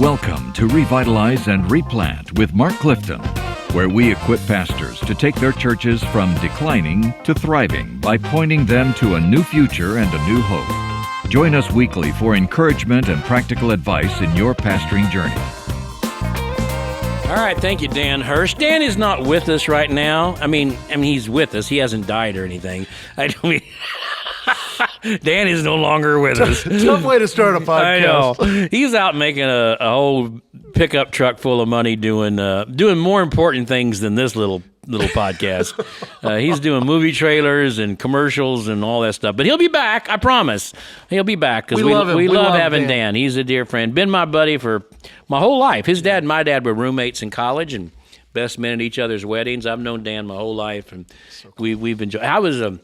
Welcome to Revitalize and Replant with Mark Clifton, where we equip pastors to take their churches from declining to thriving by pointing them to a new future and a new hope. Join us weekly for encouragement and practical advice in your pastoring journey. All right, thank you, Dan Hirsch. Dan is not with us right now. I mean, he's with us. He hasn't died or anything. Dan is no longer with us. Tough way to start a podcast. I know. He's out making a whole pickup truck full of money doing more important things than this little podcast. He's doing movie trailers and commercials and all that stuff. But he'll be back, I promise. He'll be back because we love having Dan. He's a dear friend. Been my buddy for my whole life. His dad and my dad were roommates in college and best men at each other's weddings. I've known Dan my whole life, and so cool. we've enjoyed.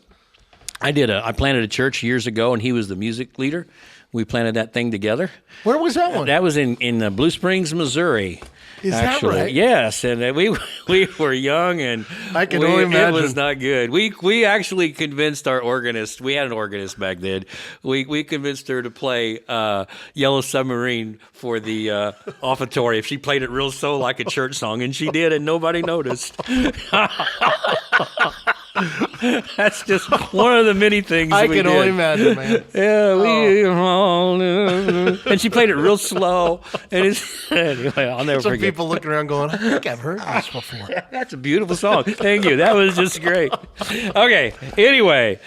I planted a church years ago, and he was the music leader. We planted that thing together. Where was that one? That was in Blue Springs, Missouri. Is that right? Yes, and we were young, and I can only imagine. It was not good. We actually convinced our organist. We had an organist back then. We convinced her to play Yellow Submarine for the offertory if she played it real slow like a church song, and she did, and nobody noticed. That's just one of the many things I we can did. only imagine, man. And she played it real slow. And anyway, I'll never forget. People looking around going, I think I've heard this before. That's a beautiful song. Thank you. That was just great. Okay, anyway.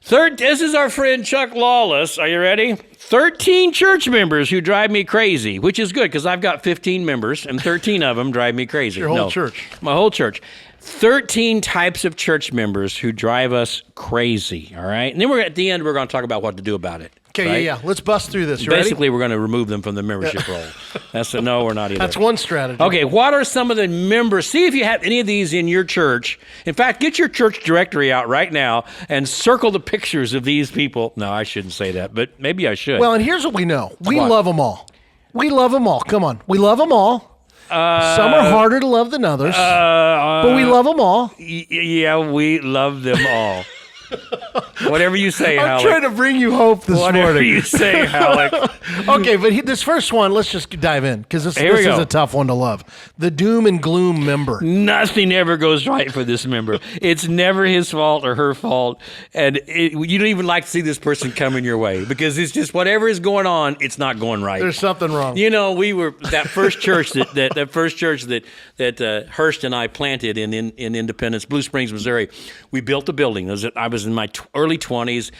This is our friend Chuck Lawless. Are you ready? 13 church members who drive me crazy, which is good because I've got 15 members, and 13 of them drive me crazy. Your whole church. My whole church. 13 types of church members who drive us crazy, all right? And then at the end, we're going to talk about what to do about it. Okay, right? yeah. Let's bust through this. You Basically, ready? we're going to remove them from the membership roll. No, we're not either. That's one strategy. Okay, what are some of the members? See if you have any of these in your church. In fact, get your church directory out right now and circle the pictures of these people. No, I shouldn't say that, but maybe I should. Well, and here's what we know. We love them all. We love them all. Come on. We love them all. Some are harder to love than others, but we love them all. Yeah, we love them all. Whatever you say, Hallock. I'm trying to bring you hope this morning. Whatever you say, Hallock. Okay, but this first one, let's just dive in, because this is a tough one to love. The doom and gloom member. Nothing ever goes right for this member. It's never his fault or her fault, and you don't even like to see this person coming your way, because it's just whatever is going on, it's not going right. There's something wrong. You know, we were that first church that Hurst and I planted in Independence, Blue Springs, Missouri. We built a building. I was in my early 20s.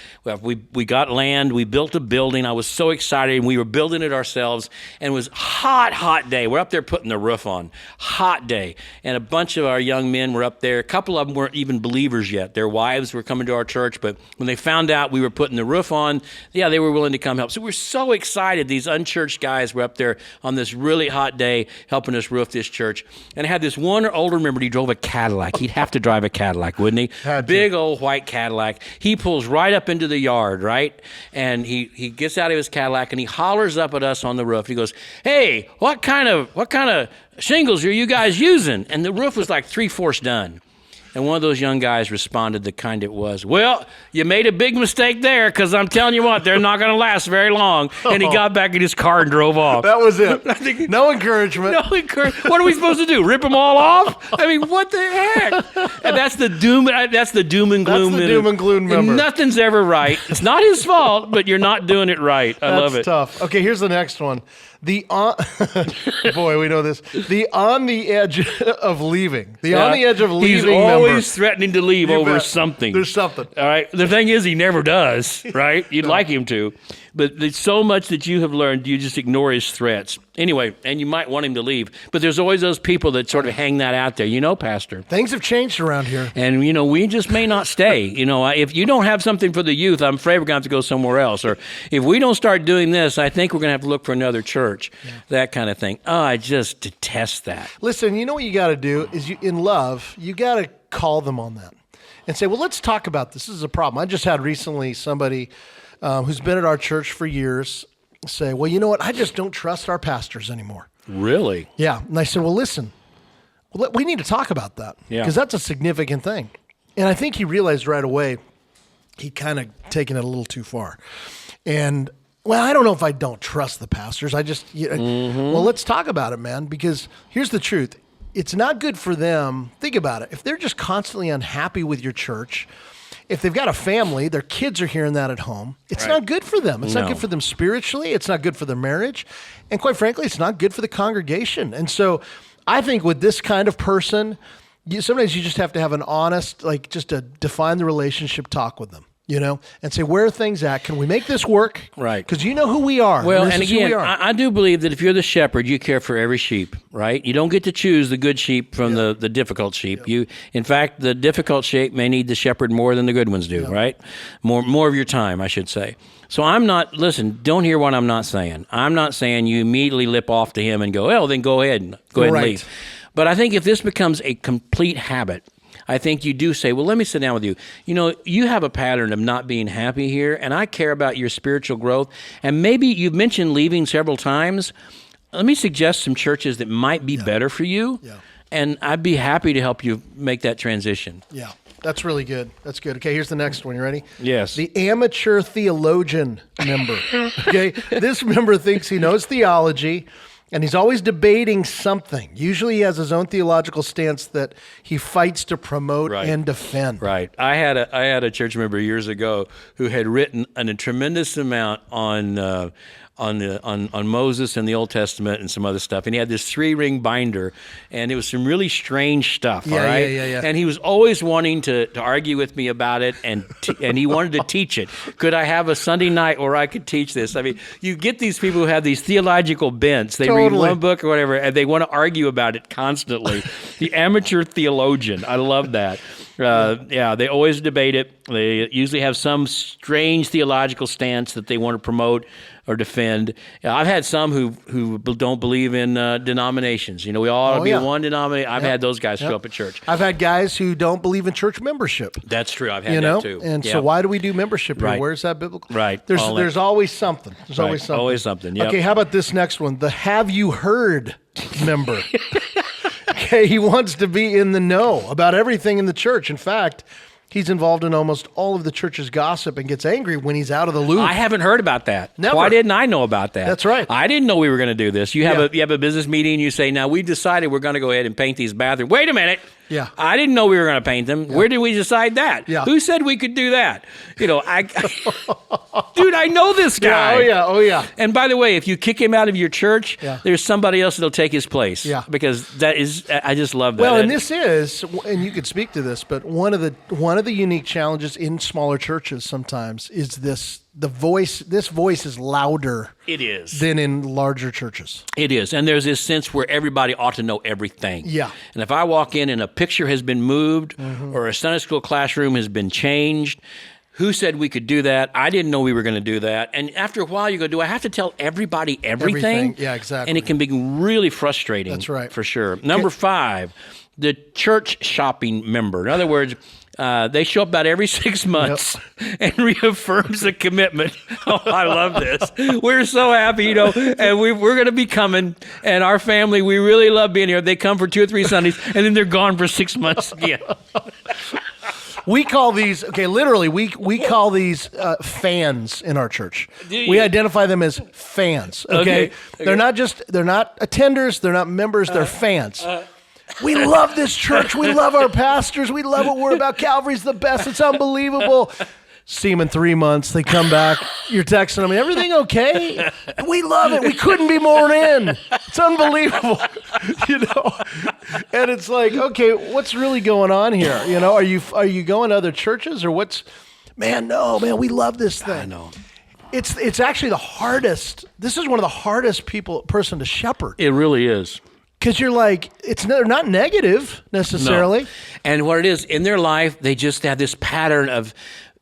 We got land. We built a building. I was so excited, and we were building it ourselves. And it was hot day. We're up there putting the roof on. Hot day. And a bunch of our young men were up there. A couple of them weren't even believers yet. Their wives were coming to our church, but when they found out we were putting the roof on, yeah, they were willing to come help. So we're so excited. These unchurched guys were up there on this really hot day helping us roof this church. And I had this one older member. He drove a Cadillac. He'd have to drive a Cadillac, wouldn't he? Big old white Cadillac. He pulls right up into the yard, right? And he gets out of his Cadillac and he hollers up at us on the roof. He goes, "Hey, what kind of shingles are you guys using?" And the roof was like 3/4 done. And one of those young guys responded the kind it was, "Well, you made a big mistake there, because I'm telling you what, they're not going to last very long." And he got back in his car and drove off. That was it. No encouragement. No encouragement. What are we supposed to do? Rip them all off? I mean, what the heck? And that's the doom and gloom. That's the doom and gloom member. And nothing's ever right. It's not his fault, but you're not doing it right. I love it. That's tough. Okay, here's the next one. Boy, we know this. The on the edge of leaving. On the edge of leaving. He's always member. Threatening to leave over something. There's something. All right. The thing is, he never does. Right? You'd like him to, but there's so much that you have learned. You just ignore his threats. Anyway, and you might want him to leave, but there's always those people that sort of hang that out there. You know, Pastor. Things have changed around here, and we just may not stay. If you don't have something for the youth, I'm afraid we're going to have to go somewhere else. Or if we don't start doing this, I think we're going to have to look for another church. Yeah. That kind of thing. Oh, I just detest that. Listen, you know what you got to do is, in love, you got to call them on that and say, "Well, let's talk about this. This is a problem." I just had recently somebody who's been at our church for years say, "Well, you know what? I just don't trust our pastors anymore." Really? Yeah. And I said, "Well, listen, we need to talk about that, because that's a significant thing." And I think he realized right away he'd kind of taken it a little too far. And well, I don't know if I don't trust the pastors. I just, well, let's talk about it, man, because here's the truth. It's not good for them. Think about it. If they're just constantly unhappy with your church, if they've got a family, their kids are hearing that at home, it's not good for them. It's not good for them spiritually. It's not good for their marriage. And quite frankly, it's not good for the congregation. And so I think with this kind of person, sometimes you just have to have an honest, like just to define the relationship talk with them. And say, where are things at? Can we make this work? Right. Because you know who we are. Well, and again, I do believe that if you're the shepherd, you care for every sheep, right? You don't get to choose the good sheep from the difficult sheep. In fact, the difficult sheep may need the shepherd more than the good ones do, right? More of your time, I should say. So don't hear what I'm not saying. I'm not saying you immediately lip off to him and go, oh, then go ahead and leave. But I think if this becomes a complete habit, I think you do say, well, let me sit down with you. You have a pattern of not being happy here, and I care about your spiritual growth. And maybe you've mentioned leaving several times. Let me suggest some churches that might be better for you, and I'd be happy to help you make that transition. Yeah, that's really good. That's good. Okay, here's the next one. You ready? Yes. The amateur theologian member. Okay, this member thinks he knows theology, and he's always debating something. Usually he has his own theological stance that he fights to promote and defend. Right. I had a church member years ago who had written a tremendous amount on Moses and the Old Testament and some other stuff. And he had this 3-ring binder, and it was some really strange stuff, all right? Yeah. And he was always wanting to argue with me about it, and he wanted to teach it. Could I have a Sunday night where I could teach this? I mean, you get these people who have these theological bents. They read one book or whatever, and they want to argue about it constantly. The amateur theologian. I love that. They always debate it. They usually have some strange theological stance that they want to promote or defend. I've had some who don't believe in denominations. We all ought to be one denomination. I've had those guys show up at church. I've had guys who don't believe in church membership. That's true. I've had that too. And so why do we do membership here? Right. Where's that biblical? Right. There's always something. There's always something. Always something. Yep. Okay, how about this next one? The have you heard member. Okay, he wants to be in the know about everything in the church. In fact, he's involved in almost all of the church's gossip and gets angry when he's out of the loop. I haven't heard about that. Never. Why didn't I know about that? That's right. I didn't know we were going to do this. You have a business meeting. You say, now we've decided we're going to go ahead and paint these bathrooms. Wait a minute. Yeah. I didn't know we were going to paint them. Yeah. Where did we decide that? Yeah. Who said we could do that? Dude, I know this guy. Oh yeah. And by the way, if you kick him out of your church, there's somebody else that'll take his place. Yeah. Because I just love that. Well, and this is, and you could speak to this, but one of the unique challenges in smaller churches sometimes is this voice is louder. It is. Than in larger churches. It is. And there's this sense where everybody ought to know everything. Yeah. And if I walk in and a picture has been moved or a Sunday school classroom has been changed, who said we could do that? I didn't know we were going to do that. And after a while, you go, do I have to tell everybody everything? Yeah, exactly. And it can be really frustrating. That's right. For sure. Number 5, the church shopping member. In other words, they show up about every 6 months and reaffirms a commitment. Oh, I love this. We're so happy, and we're going to be coming. And our family, we really love being here. They come for 2 or 3 Sundays, and then they're gone for 6 months again. We call these, literally, we call these fans in our church. We identify them as fans, okay? They're not attenders, they're not members, they're fans. We love this church. We love our pastors. We love what we're about. Calvary's the best. It's unbelievable. See them in 3 months. They come back. You're texting them. Everything okay? We love it. We couldn't be more in. It's unbelievable. And it's like, okay, what's really going on here? Are you going to other churches or what's? Man, we love this thing. I know. It's actually the hardest. This is one of the hardest person to shepherd. It really is. Because you're like, they're not negative necessarily. No. And what it is, in their life, they just have this pattern of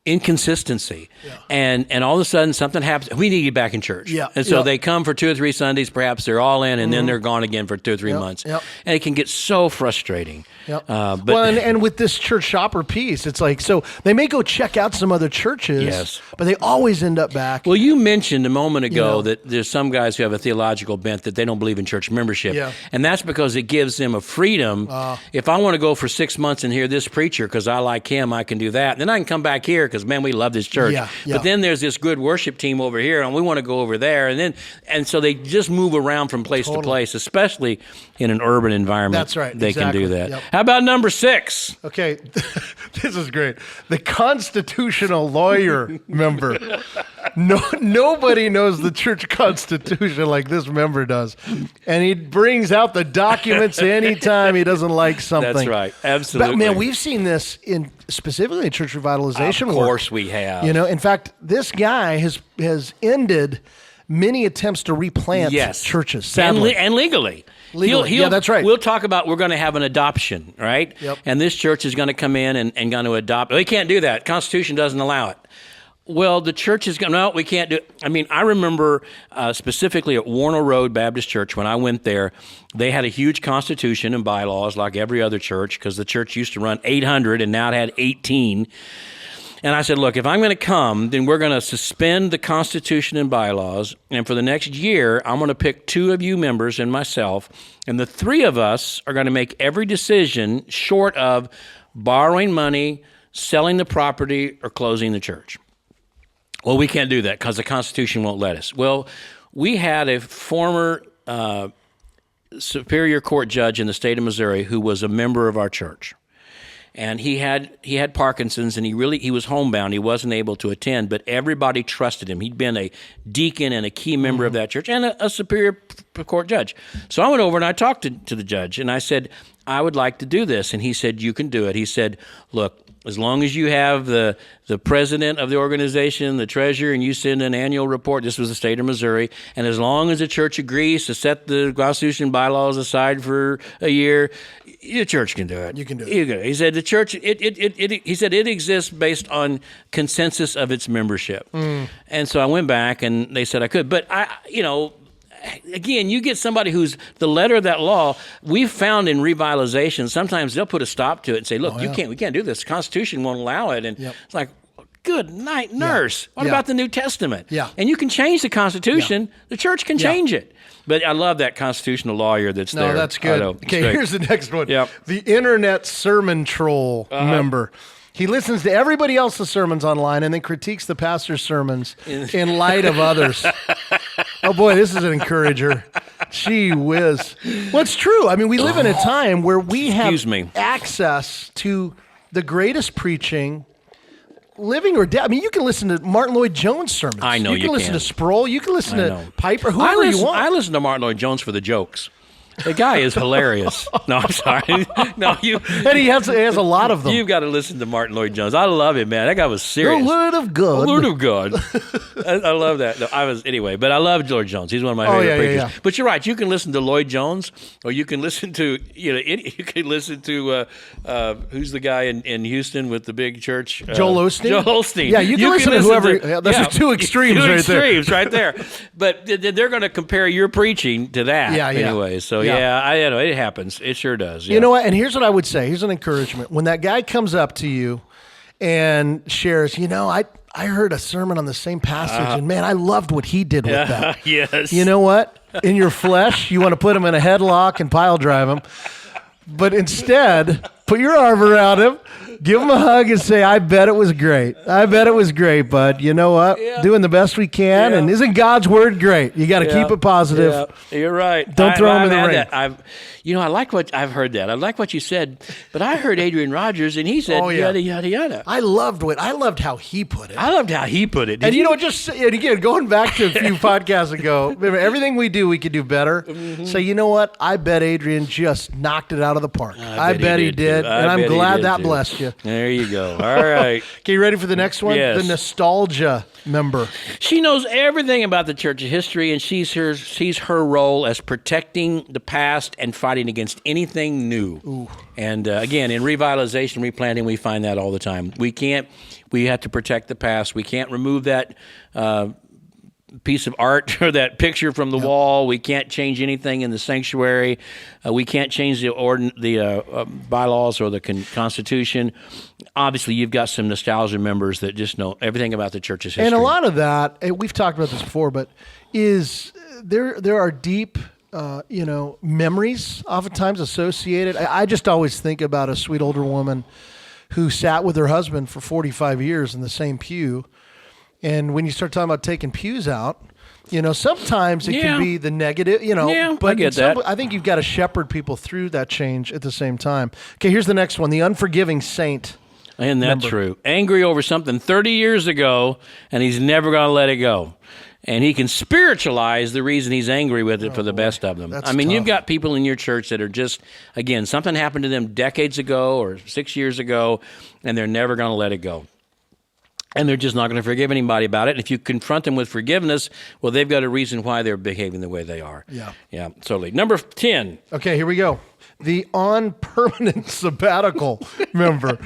inconsistency. Yeah. And all of a sudden something happens. We need to get back in church. Yeah. And so they come for 2 or 3 Sundays, perhaps they're all in, and then they're gone again for 2 or 3 months. Yep. And it can get so frustrating. Yep. And with this church shopper piece, it's like, so they may go check out some other churches, but they always end up back. Well, you mentioned a moment ago that there's some guys who have a theological bent that they don't believe in church membership. Yeah. And that's because it gives them a freedom. If I want to go for 6 months and hear this preacher because I like him, I can do that. Then I can come back here because, man, we love this church. Yeah, yeah. But then there's this good worship team over here, and we want to go over there. And so they just move around from place to place, especially in an urban environment. That's right. They exactly. can do that. Yep. How about number 6? Okay, this is great. The constitutional lawyer member. Nobody knows the church constitution like this member does. And he brings out the documents anytime he doesn't like something. That's right. Absolutely. But man, we've seen this specifically in church revitalization work. Of course we have. In fact, this guy has ended many attempts to replant churches, sadly. And legally. Yeah, that's right. We'll talk about, we're going to have an adoption, right? Yep. And this church is going to come in and going to adopt. We can't do that. Constitution doesn't allow it. Well, the church is going, no, we can't do it. I mean, I remember specifically at Warner Road Baptist Church, when I went there, they had a huge constitution and bylaws like every other church, because the church used to run 800 and now it had 18. And I said, look, if I'm going to come, then we're going to suspend the Constitution and bylaws. And for the next year, I'm going to pick 2 of you members and myself. And the 3 of us are going to make every decision short of borrowing money, selling the property, or closing the church. Well, we can't do that because the Constitution won't let us. Well, we had a former Superior Court judge in the state of Missouri who was a member of our church. And he had Parkinson's, and he was homebound. He wasn't able to attend, but everybody trusted him. He'd been a deacon and a key member of that church and a Superior Court judge. So I went over and I talked to the judge, and I said, I would like to do this. And he said, you can do it. He said, look, as long as you have the president of the organization, the treasurer, and you send an annual report, this was the state of Missouri, and as long as the church agrees to set the Constitution bylaws aside for a year, your church can do it. You can do it. He said the church, he said it exists based on consensus of its membership. And so I went back and they said I could. But again, you get somebody who's the letter of that law. We've found in revitalization, sometimes they'll put a stop to it and say, look, we can't do this. The Constitution won't allow it. And it's like, good night, nurse. What about the New Testament? Yeah. And you can change the Constitution. The church can change it. But I love that constitutional lawyer that's there. No, that's good. Okay, here's the next one. Yep. The internet sermon troll member. He listens to everybody else's sermons online and then critiques the pastor's sermons in light of others. Oh, boy, this is an encourager. Gee whiz. Well, it's true. I mean, we live in a time where we have access to the greatest preaching, living or dead. I mean, you can listen to Martin Lloyd-Jones sermons. I know you can. Listen to Sproul. You can listen to Piper, whoever you want. I listen to Martin Lloyd-Jones for the jokes. The guy is hilarious. No, I'm sorry. No, you. And he has a lot of them. You've got to listen to Martin Lloyd-Jones. I love it, man. That guy was serious. The Word of God. The Word of God. I love that. No, but I love Lloyd-Jones. He's one of my favorite preachers. Yeah. But you're right. You can listen to Lloyd-Jones, or you can listen to you can listen to who's the guy in Houston with the big church? Joel Osteen. Joel Osteen. Yeah, you can listen to whoever. Those are two extremes right there. But they're going to compare your preaching to that. Yeah. Anyway, so I know it happens. It sure does. Yeah. You know what? And here's what I would say. Here's an encouragement. When that guy comes up to you and shares, I heard a sermon on the same passage, and man, I loved what he did with that. Yes. You know what? In your flesh, you want to put him in a headlock and pile drive him. But instead, put your arm around him, give him a hug, and say, I bet it was great. I bet it was great, bud. You know what? Yeah. Doing the best we can, and isn't God's word great? You got to keep it positive. Yeah. You're right. Don't throw him in the ring. I like what I've heard that. I like what you said, but I heard Adrian Rogers, and he said yada yada yada. I loved how he put it. And And again, going back to a few podcasts ago, remember, everything we do, we could do better. Mm-hmm. So you know what? I bet Adrian just knocked it out of the park. I bet he did, and I'm glad that blessed you. There you go. All right. Okay, you ready for the next one? Yes. The nostalgia member. She knows everything about the church's history, and sees her role as protecting the past and fighting against anything new. Ooh. And again, in revitalization, replanting, we find that all the time. We have to protect the past. We can't remove that piece of art or that picture from the wall. We can't change anything in the sanctuary. We can't change the bylaws or the Constitution. Obviously, you've got some nostalgia members that just know everything about the church's history. And a lot of that, we've talked about this before, but is there are deep memories oftentimes associated. I just always think about a sweet older woman who sat with her husband for 45 years in the same pew. And when you start talking about taking pews out, sometimes it can be the negative, but I get that. I think you've got to shepherd people through that change at the same time. Okay, here's the next one, the unforgiving saint. And that's true. Angry over something 30 years ago, and he's never going to let it go. And he can spiritualize the reason he's angry with it for the best of them. That's you've tough. got people in your church that are just, again, something happened to them decades ago or 6 years ago, and they're never going to let it go. And they're just not going to forgive anybody about it. And if you confront them with forgiveness, well, they've got a reason why they're behaving the way they are. Yeah, totally. Number 10. Okay, here we go. The on-permanent sabbatical member.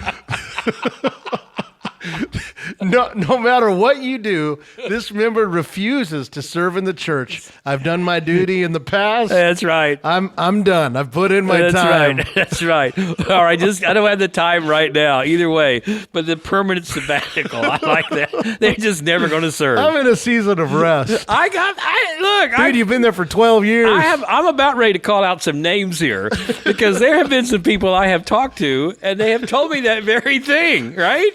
No matter what you do, this member refuses to serve in the church. I've done my duty in the past. That's right. I'm done. I've put in my time. That's right. All right, I don't have the time right now. Either way, but the permanent sabbatical, I like that. They're just never going to serve. I'm in a season of rest. Dude, you've been there for 12 years. I'm about ready to call out some names here because there have been some people I have talked to, and they have told me that very thing. Right.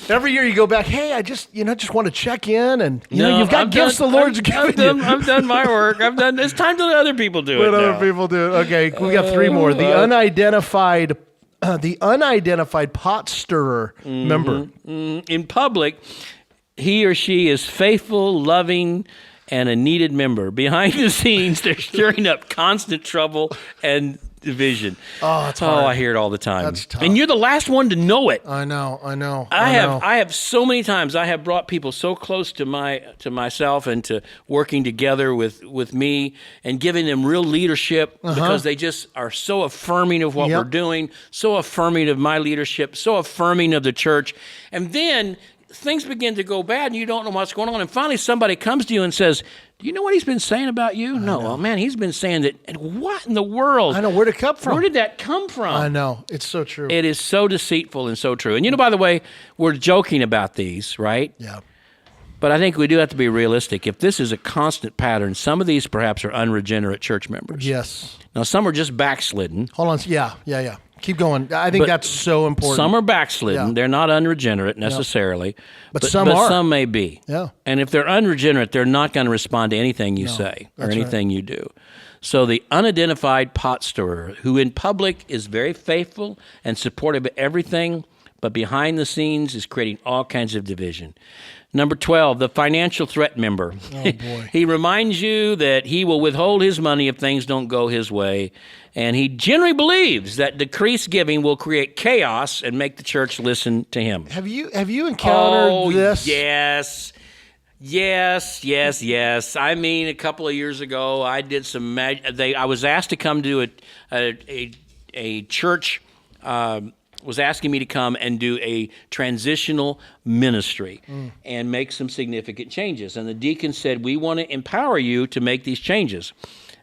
Every year you go back, hey, I just want to check in, and you've got gifts the Lord's given you. I've done my work. It's time to let other people do it. Let other people do it. Okay, we got three more. The unidentified pot stirrer member. In public, he or she is faithful, loving, and a needed member. Behind the scenes, they're stirring up constant trouble and division. Oh, it's hard. I hear it all the time. That's tough. And you're the last one to know it. I know. I have so many times I have brought people so close to myself and to working together with me and giving them real leadership because they just are so affirming of what we're doing, so affirming of my leadership, so affirming of the church. And then things begin to go bad and you don't know what's going on. And finally somebody comes to you and says, do you know what he's been saying about you? No. Well, man, he's been saying that. And what in the world? I know. Where'd it come from? Where did that come from? I know. It's so true. It is so deceitful and so true. And by the way, we're joking about these, right? Yeah. But I think we do have to be realistic. If this is a constant pattern, some of these perhaps are unregenerate church members. Yes. Now, some are just backslidden. Hold on. Yeah. Keep going. I think that's so important. Some are backslidden. Yeah. They're not unregenerate necessarily. But some are. Some may be. Yeah. And if they're unregenerate, they're not going to respond to anything you say or anything you do. So the unidentified pot stirrer, who in public is very faithful and supportive of everything, but behind the scenes is creating all kinds of division. Number 12, the financial threat member. Oh, boy. He reminds you that he will withhold his money if things don't go his way. And he generally believes that decreased giving will create chaos and make the church listen to him. Have you encountered this? Yes. I mean, a couple of years ago, I did some I was asked to come to a church was asking me to come and do a transitional ministry and make some significant changes. And the deacon said, we want to empower you to make these changes.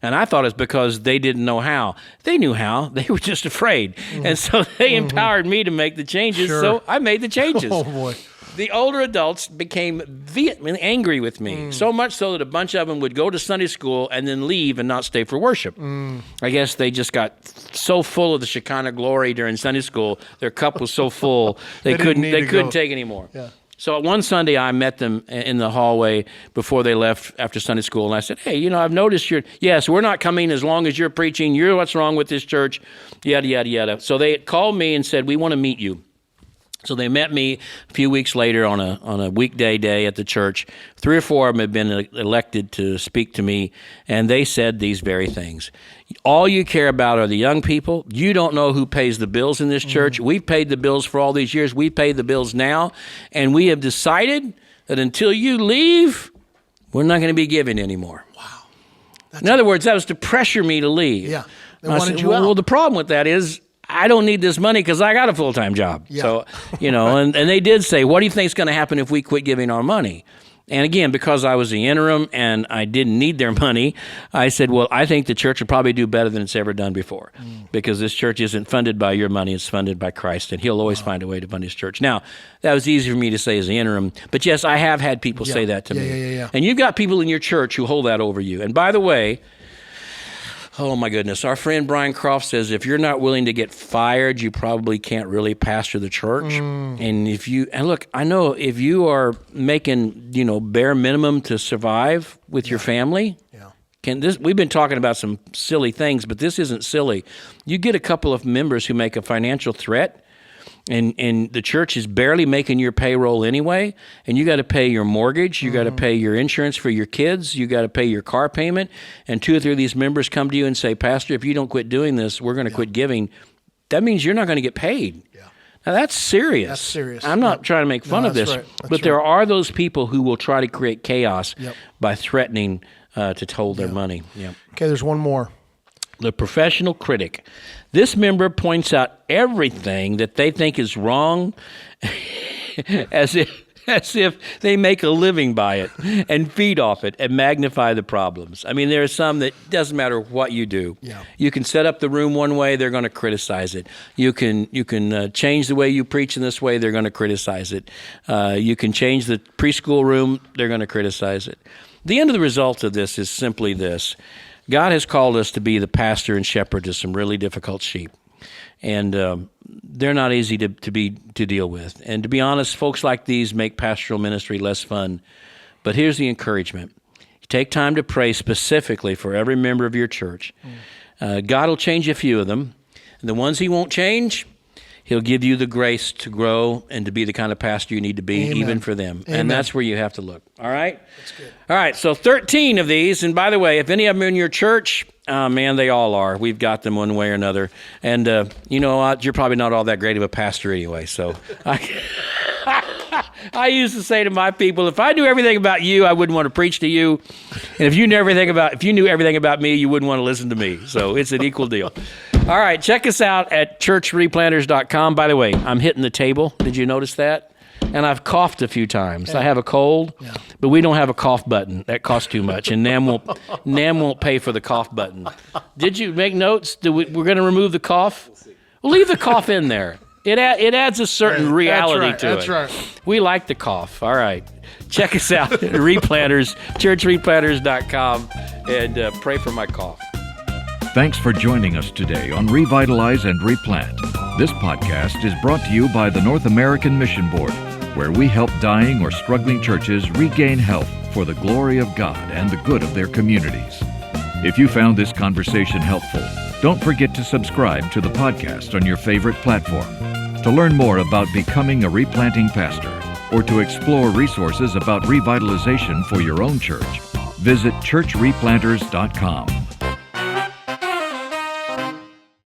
And I thought it's because they didn't know how. They knew how. They were just afraid. And so they empowered me to make the changes. Sure. So I made the changes. Oh, boy. The older adults became vehemently angry with me, so much so that a bunch of them would go to Sunday school and then leave and not stay for worship. I guess they just got so full of the Shekinah glory during Sunday school, their cup was so full, they couldn't take any more. Yeah. So one Sunday I met them in the hallway before they left after Sunday school, and I said, hey, I've noticed yes, we're not coming as long as you're preaching. You're what's wrong with this church, yada, yada, yada. So they called me and said, we want to meet you. So they met me a few weeks later on a weekday day at the church. 3 or 4 of them had been elected to speak to me, and they said these very things. All you care about are the young people. You don't know who pays the bills in this church. We've paid the bills for all these years. We pay the bills now, and we have decided that until you leave, we're not going to be giving anymore. Wow. In other words, that was to pressure me to leave. Yeah. They I wanted said, you out. Well, the problem with that is I don't need this money because I got a full-time job. Yeah. So, and they did say, what do you think is going to happen if we quit giving our money? And again, because I was the interim and I didn't need their money, I said, well, I think the church will probably do better than it's ever done before because this church isn't funded by your money, it's funded by Christ, and he'll always find a way to fund his church. Now, that was easy for me to say as the interim, but yes, I have had people say that to me. Yeah. And you've got people in your church who hold that over you. And by the way, Oh, my goodness. Our friend Brian Croft says if you're not willing to get fired, you probably can't really pastor the church. And look, I know if you are making, bare minimum to survive with your family, we've been talking about some silly things, but this isn't silly. You get a couple of members who make a financial threat, and the church is barely making your payroll anyway, and you got to pay your mortgage, you got to pay your insurance for your kids, you got to pay your car payment, and 2 or 3 of these members come to you and say, Pastor, if you don't quit doing this, we're going to quit giving. That means you're not going to get paid. Yeah. Now, that's serious. That's serious. I'm not trying to make fun of this, but there are those people who will try to create chaos by threatening to hold their money. Yep. Okay, there's one more. The professional critic. This member points out everything that they think is wrong as if they make a living by it and feed off it and magnify the problems. I mean, there are some that doesn't matter what you do. Yeah. You can set up the room one way, they're going to criticize it. You can change the way you preach in this way, they're going to criticize it. You can change the preschool room, they're going to criticize it. The end of the result of this is simply this. God has called us to be the pastor and shepherd to some really difficult sheep. And they're not easy to deal with. And to be honest, folks like these make pastoral ministry less fun. But here's the encouragement. Take time to pray specifically for every member of your church. God will change a few of them. And the ones he won't change, he'll give you the grace to grow and to be the kind of pastor you need to be, even for them. Amen. And that's where you have to look. All right? That's good. All right, so 13 of these. And by the way, if any of them are in your church, man, they all are. We've got them one way or another. And you know what? You're probably not all that great of a pastor anyway. So I used to say to my people, if I knew everything about you, I wouldn't want to preach to you. And if you knew everything about me, you wouldn't want to listen to me. So it's an equal deal. All right, check us out at churchreplanters.com. By the way, I'm hitting the table. Did you notice that? And I've coughed a few times. Yeah. I have a cold, but we don't have a cough button. That costs too much, and NAM won't pay for the cough button. Did you make notes? We're going to remove the cough? We'll leave the cough in there. It adds a certain reality to it. That's right. We like the cough. All right. Check us out at Replanters, churchreplanters.com, and pray for my cough. Thanks for joining us today on Revitalize and Replant. This podcast is brought to you by the North American Mission Board, where we help dying or struggling churches regain health for the glory of God and the good of their communities. If you found this conversation helpful, don't forget to subscribe to the podcast on your favorite platform. To learn more about becoming a replanting pastor or to explore resources about revitalization for your own church, visit churchreplanters.com.